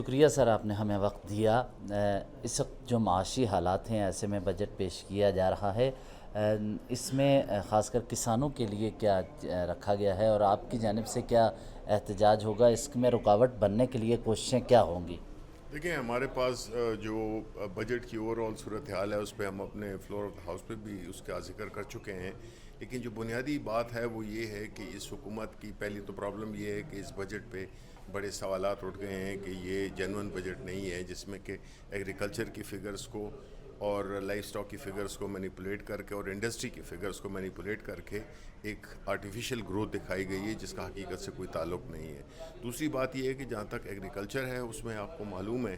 شکریہ سر، آپ نے ہمیں وقت دیا۔ اس وقت جو معاشی حالات ہیں، ایسے میں بجٹ پیش کیا جا رہا ہے، اس میں خاص کر کسانوں کے لیے کیا رکھا گیا ہے اور آپ کی جانب سے کیا احتجاج ہوگا؟ اس میں رکاوٹ بننے کے لیے کوششیں کیا ہوں گی؟ دیکھیں، ہمارے پاس جو بجٹ کی اوور آل صورتحال ہے اس پہ ہم اپنے فلور آف ہاؤس پہ بھی اس کا ذکر کر چکے ہیں، لیکن جو بنیادی بات ہے وہ یہ ہے کہ اس حکومت کی پہلی تو پرابلم یہ ہے کہ اس بجٹ پہ بڑے سوالات اٹھ گئے ہیں کہ یہ جینون بجٹ نہیں ہے، جس میں کہ ایگریکلچر کی فگرز کو اور لائف سٹاک کی فگرز کو مینیپولیٹ کر کے اور انڈسٹری کی فگرز کو مینیپولیٹ کر کے ایک آرٹیفیشیل گروتھ دکھائی گئی ہے جس کا حقیقت سے کوئی تعلق نہیں ہے۔ دوسری بات یہ ہے کہ جہاں تک ایگریکلچر ہے اس میں آپ کو معلوم ہے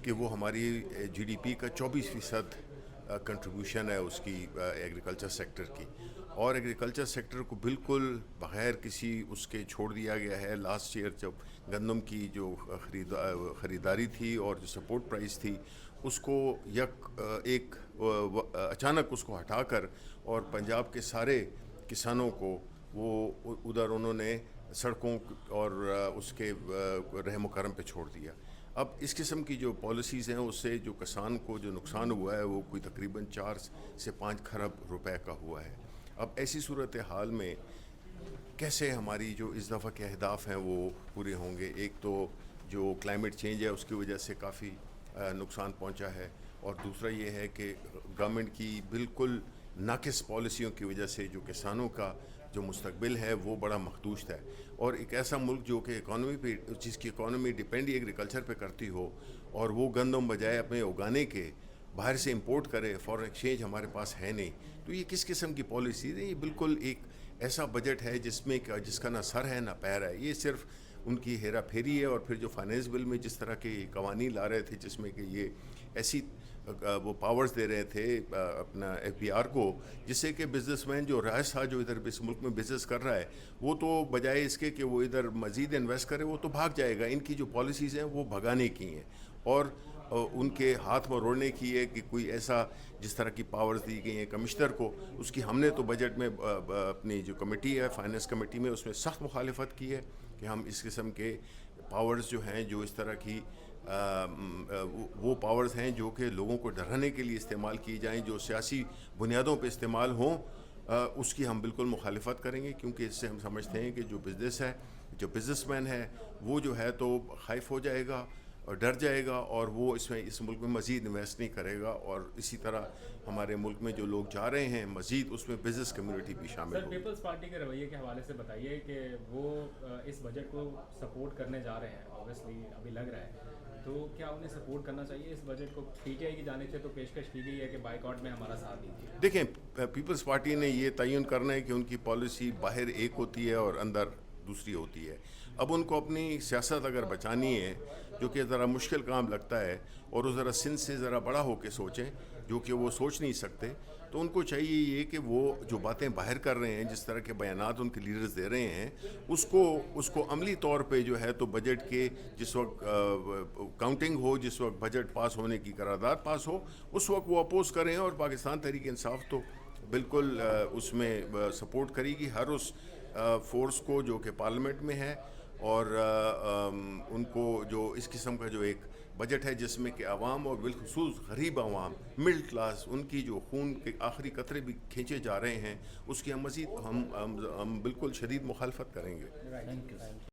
کہ وہ ہماری جی ڈی پی کا 24% کنٹریبیوشن ہے اس کی ایگریکلچر سیکٹر کی، اور ایگریکلچر سیکٹر کو بالکل بغیر کسی اس کے چھوڑ دیا گیا ہے۔ لاسٹ ایئر جب گندم کی جو خریداری تھی اور جو سپورٹ پرائس تھی اس کو ایک اچانک اس کو ہٹا کر اور پنجاب کے سارے کسانوں کو وہ ادھر انہوں نے سڑکوں اور اس کے رحم و کرم پہ چھوڑ دیا۔ اب اس قسم کی جو پالیسیز ہیں اس سے جو کسان کو جو نقصان ہوا ہے وہ کوئی تقریباً 4 سے 5 کھرب روپے کا ہوا ہے۔ اب ایسی صورتحال میں کیسے ہماری جو اس دفعہ کے اہداف ہیں وہ پورے ہوں گے؟ ایک تو جو کلائمیٹ چینج ہے اس کی وجہ سے کافی نقصان پہنچا ہے، اور دوسرا یہ ہے کہ گورنمنٹ کی بالکل ناقص پالیسیوں کی وجہ سے جو کسانوں کا جو مستقبل ہے وہ بڑا مخدوش ہے، اور ایک ایسا ملک جو کہ اکانومی پہ جس کی اکانومی ڈیپینڈ ایگریکلچر پہ کرتی ہو اور وہ گندم بجائے اپنے اگانے کے باہر سے امپورٹ کرے، فارن ایکسچینج ہمارے پاس ہے نہیں، تو یہ کس قسم کی پالیسی ہے؟ یہ بالکل ایک ایسا بجٹ ہے جس کا نہ سر ہے نہ پیر ہے۔ یہ صرف ان کی ہیرا پھیری ہے، اور پھر جو فائنینس بل میں جس طرح کے قوانین لا رہے تھے جس میں کہ یہ ایسی وہ پاورز دے رہے تھے اپنا ایف بی آر کو، جس سے کہ بزنس مین جو رائج تھا جو ادھر اس ملک میں بزنس کر رہا ہے وہ تو بجائے اس کے کہ وہ ادھر مزید انویسٹ کرے وہ تو بھاگ جائے گا۔ ان کی جو پالیسیز ہیں وہ بھگانے کی ہیں اور ان کے ہاتھ میں روڑنے کی ہے کہ کوئی ایسا جس طرح کی پاورز دی گئی ہیں کمشنر کو، اس کی ہم نے تو بجٹ میں اپنی جو کمیٹی ہے فائنینس کمیٹی میں اس میں سخت مخالفت کی ہے کہ ہم اس قسم کے پاورز جو ہیں جو اس طرح کی وہ پاورز ہیں جو کہ لوگوں کو ڈرانے کے لیے استعمال کی جائیں، جو سیاسی بنیادوں پہ استعمال ہوں، اس کی ہم بالکل مخالفت کریں گے، کیونکہ اس سے ہم سمجھتے ہیں کہ جو بزنس ہے، جو بزنس مین ہے وہ جو ہے تو خائف ہو جائے گا اور ڈر جائے گا، اور وہ اس ملک میں مزید انویسٹ نہیں کرے گا، اور اسی طرح ہمارے ملک میں جو لوگ جا رہے ہیں مزید اس میں بزنس کمیونٹی بھی شامل ہوگی۔ سر، پیپلز پارٹی کے رویے کے حوالے سے بتائیے کہ وہ اس بجٹ کو سپورٹ کرنے جا رہے ہیں، اوبویسلی ابھی لگ رہا ہے، تو کیا انہیں سپورٹ کرنا چاہیے اس بجٹ کو؟ پی ٹی آئی کی جانب سے تو پیشکش کی گئی ہے کہ بائیکاٹ میں ہمارا ساتھ دیجیے۔ دیکھیں، پیپلز پارٹی نے یہ تعین کرنا ہے کہ ان کی پالیسی باہر ایک ہوتی ہے اور اندر دوسری ہوتی ہے۔ اب ان کو اپنی سیاست اگر بچانی ہے، جو کہ ذرا مشکل کام لگتا ہے، اور وہ ذرا سن سے ذرا بڑا ہو کے سوچیں، جو کہ وہ سوچ نہیں سکتے، تو ان کو چاہیے یہ کہ وہ جو باتیں باہر کر رہے ہیں، جس طرح کے بیانات ان کے لیڈرز دے رہے ہیں، اس کو عملی طور پہ جو ہے تو بجٹ کے جس وقت کاؤنٹنگ ہو، جس وقت بجٹ پاس ہونے کی قرارداد پاس ہو، اس وقت وہ اپوز کریں، اور پاکستان تحریک انصاف تو بالکل اس میں سپورٹ کرے گی ہر اس فورس کو جو کہ پارلیمنٹ میں ہے، اور ان کو جو اس قسم کا جو ایک بجٹ ہے جس میں کہ عوام اور بالخصوص غریب عوام، مڈل کلاس، ان کی جو خون کے آخری قطرے بھی کھینچے جا رہے ہیں، اس کی ہم بالکل شدید مخالفت کریں گے۔ Thank you.